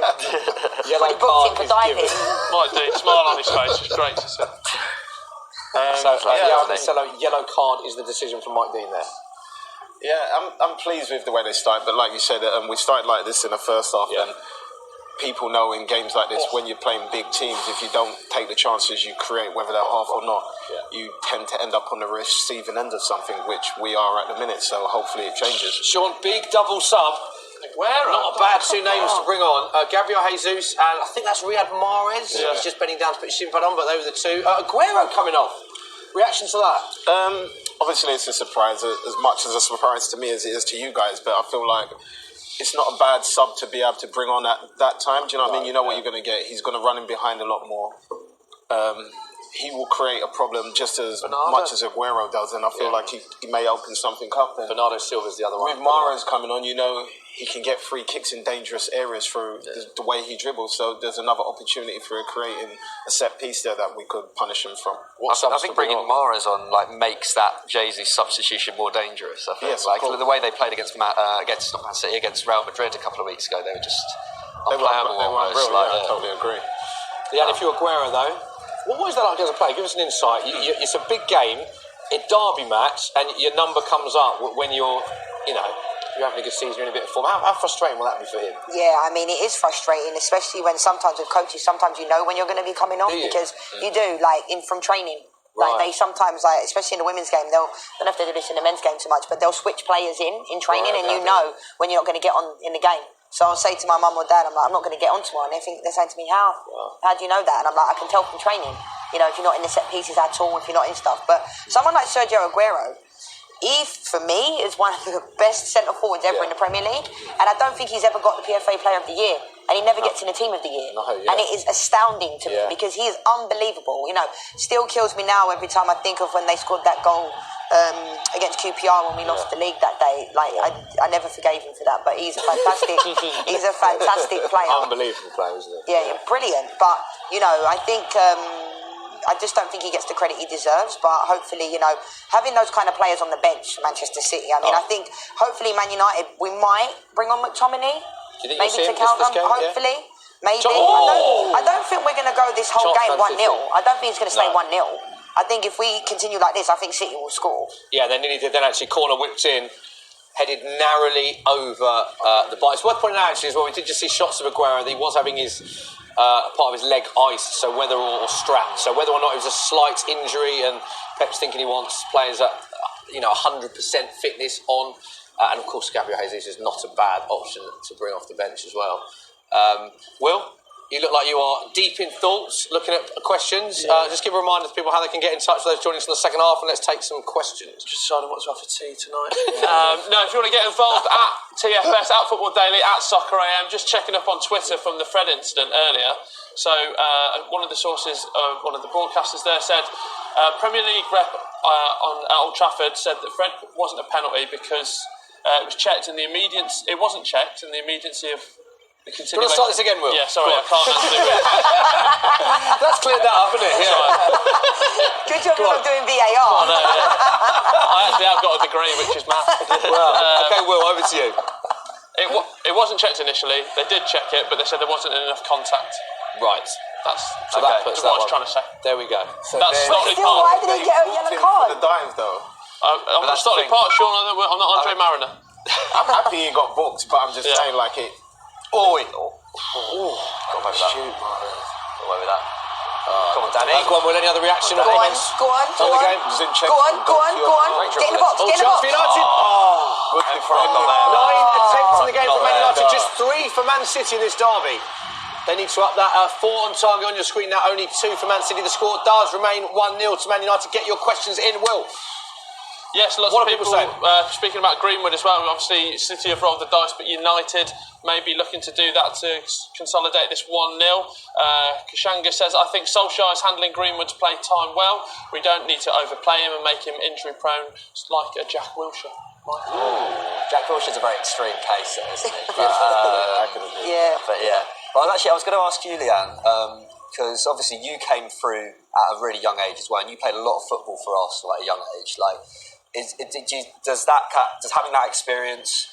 Yellow When he booked him for card is diving. Mike D, smile on his face, it's great to see. Yellow card is the decision from Mike Dean there. Yeah, I'm pleased with the way they started, but like you said, we started like this in the first half, and people know in games like this, when you're playing big teams, if you don't take the chances you create, whether they're half or not, you tend to end up on the receiving end of something, which we are at the minute, so hopefully it changes. Sean, big double sub. Not a bad two names to bring on. Gabriel Jesus, and I think that's Riyad Mahrez. He's just bending down to put his shin pad on, but they were the two. Aguero coming off. Reaction to that? Obviously, it's a surprise, as much as a surprise to me as it is to you guys, but I feel like it's not a bad sub to be able to bring on at that time. Do you know what I mean? You know what you're going to get. He's going to run in behind a lot more. He will create a problem just as much as Aguero does, and I feel like he may open something up. And Bernardo Silva's the other one. With Mahrez coming on, he can get free kicks in dangerous areas through the way he dribbles, so there's another opportunity for creating a set piece there that we could punish him from. I think bringing Mahrez on makes that Jesus substitution more dangerous. I think Yes, the way they played against Man City, against Real Madrid a couple of weeks ago, they were just unplayable almost. I totally agree. Yeah, and if you're Aguero though, what was that like as a player? Give us an insight. It's a big game, a derby match, and your number comes up when you're having a good season, you're in a bit of form. How frustrating will that be for him? Yeah, I mean, it is frustrating, especially when sometimes with coaches, sometimes you know when you're going to be coming off because you do, like from training. Like they sometimes, like especially in the women's game, I don't know if they do this in the men's game too much, but they'll switch players in training, and you know when you're not going to get on in the game. So I'll say to my mum or dad, I'm like, I'm not going to get on tomorrow, and they're saying to me, how do you know that? And I'm like, I can tell from training. You know, if you're not in the set pieces at all, if you're not in stuff. But someone like Sergio Aguero, he, for me, is one of the best centre forwards ever in the Premier League, and I don't think he's ever got the PFA Player of the Year. And he never gets in the Team of the Year. And it is astounding to me because he is unbelievable. You know, still kills me now every time I think of when they scored that goal against QPR when we lost the league that day. Like, I never forgave him for that, but he's a fantastic player. Unbelievable player, isn't he? Yeah, brilliant. But, you know, I think... I just don't think he gets the credit he deserves, but hopefully, you know, having those kind of players on the bench for Manchester City, I mean, I think hopefully Man United, we might bring on McTominay. Do you think maybe you'll see to him count this them, game? hopefully. Maybe. Oh! I don't think we're going to go this whole game 1-0. I don't think it's going to stay 1-0. I think if we continue like this, I think City will score. Yeah, they nearly did. Then actually corner whipped in, headed narrowly over the bar. It's worth pointing out actually as well, we did just see shots of Aguero. He was having his part of his leg iced, so whether or strapped. So whether or not it was a slight injury, and Pep's thinking he wants players at 100% fitness on. And of course, Gabriel Jesus is not a bad option to bring off the bench as well. Will, you look like you are deep in thoughts, looking at questions. Just give a reminder to people how they can get in touch with those joining us in the second half, and let's take some questions. Just deciding what to have for tea tonight. No, if you want to get involved at TFS, at Football Daily, at Soccer AM, just checking up on Twitter from the Fred incident earlier. So one of the sources, one of the broadcasters there said, Premier League rep on Old Trafford said that Fred wasn't a penalty because it was checked in the immediacy. It wasn't checked in the immediacy of the continuation. Do you want to start this again, Will? Yeah, sorry, I can't undo it. That's cleared that up, isn't it? Yeah. Good job you're not doing VAR. I know, yeah. I actually have got a degree, which is math. Okay, Will, over to you. It wasn't checked initially. They did check it, but they said there wasn't enough contact. Right. That's what I was trying to say. There we go. So that's Stockley Still, Park. why did he get a yellow card? The dimes though. I'm not Stockley Park, Sean. I'm not Andre Mariner. I'm happy he got booked, but I'm just saying like it. Got away with that. Got away with that. Come on, Danny. Go on, Will. Any other reaction? Go on. Go on. Get in the box. Get in the box. For United. Good defending. 9 attempts in the game for Man United, just 3 for Man City in this derby. They need to up that 4 on target on your screen now. Only 2 for Man City. The score does remain 1-0 to Man United. Get your questions in, Will. Yes, lots of people speaking about Greenwood as well. Obviously, City have rolled the dice, but United may be looking to do that to consolidate this 1-0. Kashanga says, I think Solskjaer is handling Greenwood's play time well. We don't need to overplay him and make him injury prone like a Jack Wilshere. Jack Wilshere's a very extreme case, isn't it? Yeah. But yeah. Well, actually, I was going to ask you, Leanne, because obviously you came through at a really young age as well, and you played a lot of football for Arsenal at a young age. Like, does having that experience?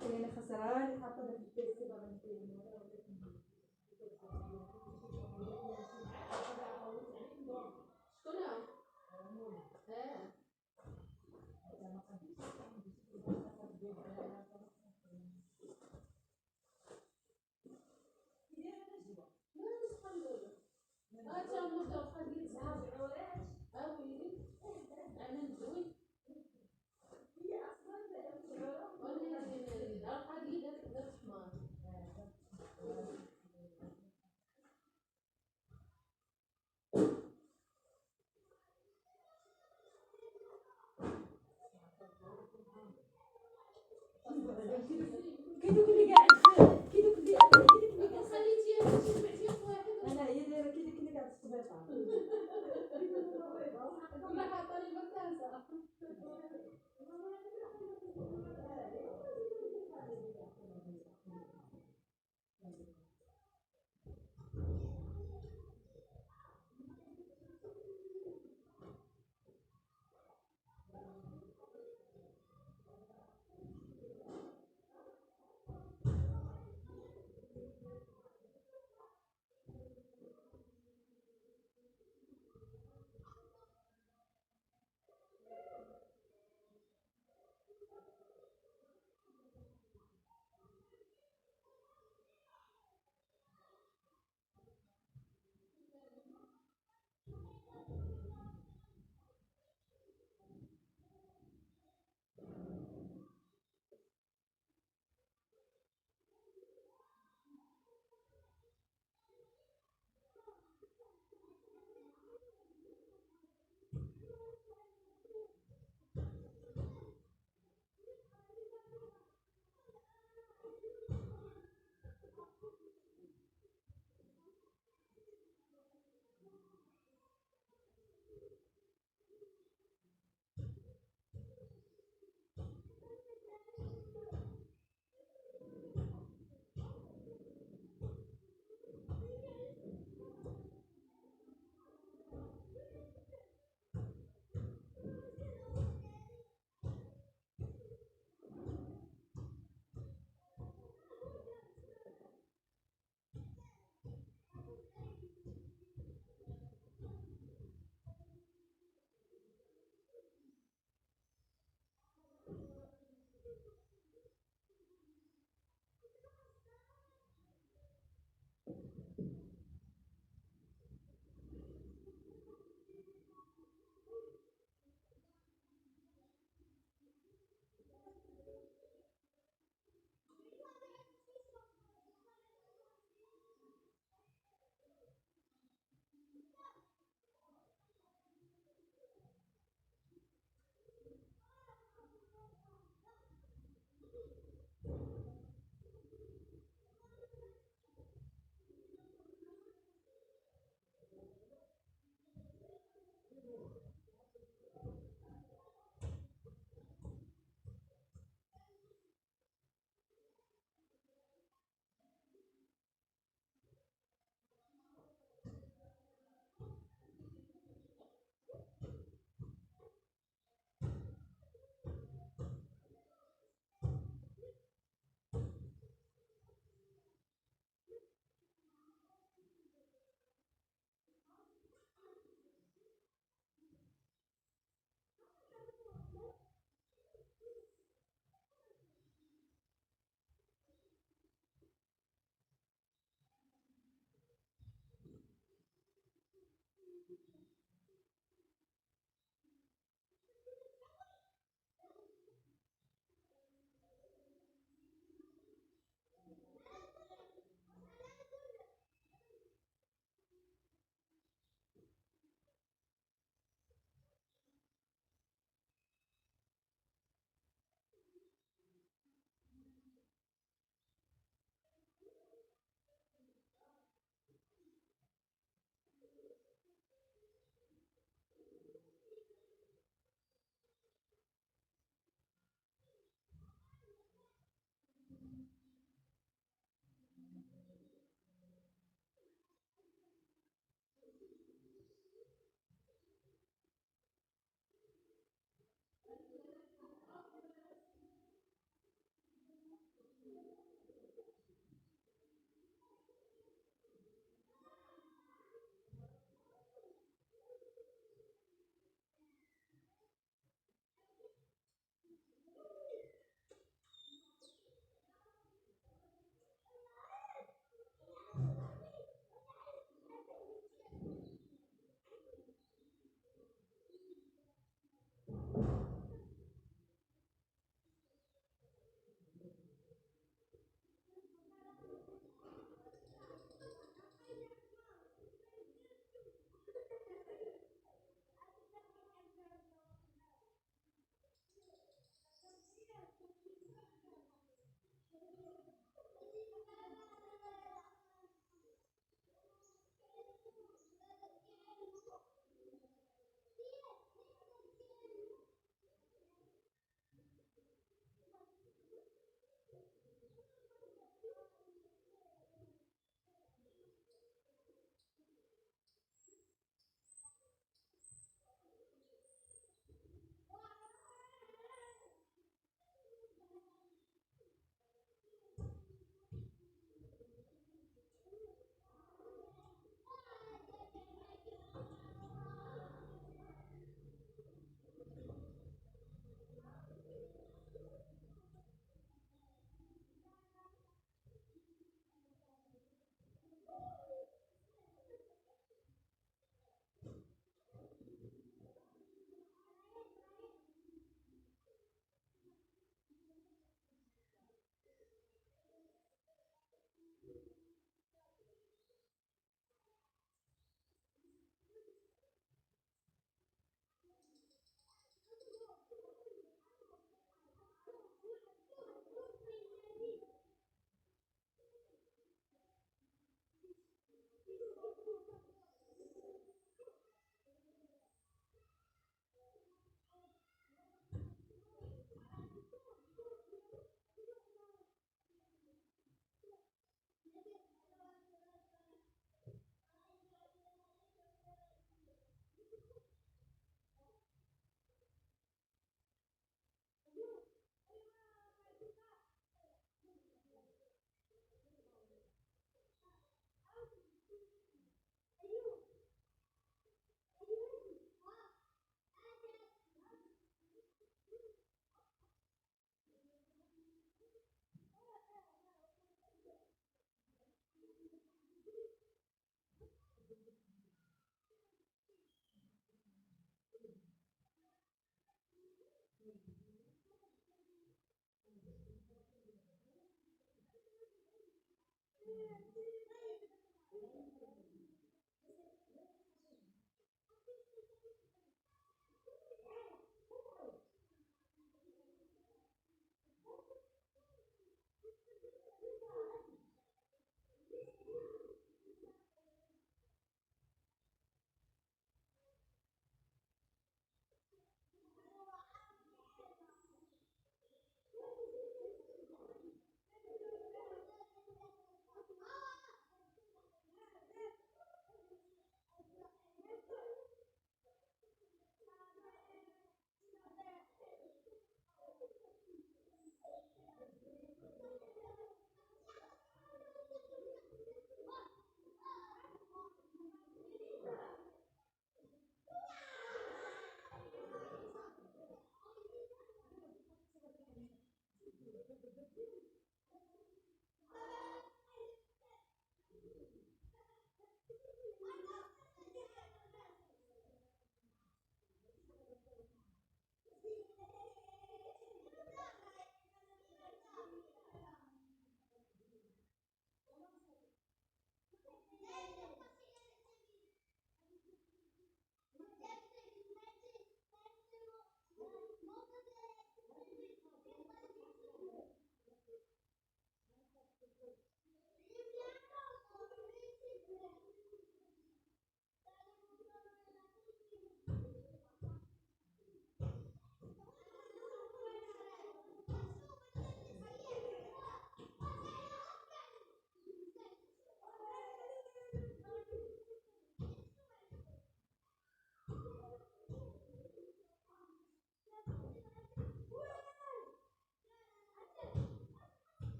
خلينا خسران حاطه في البيت كده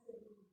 Gracias.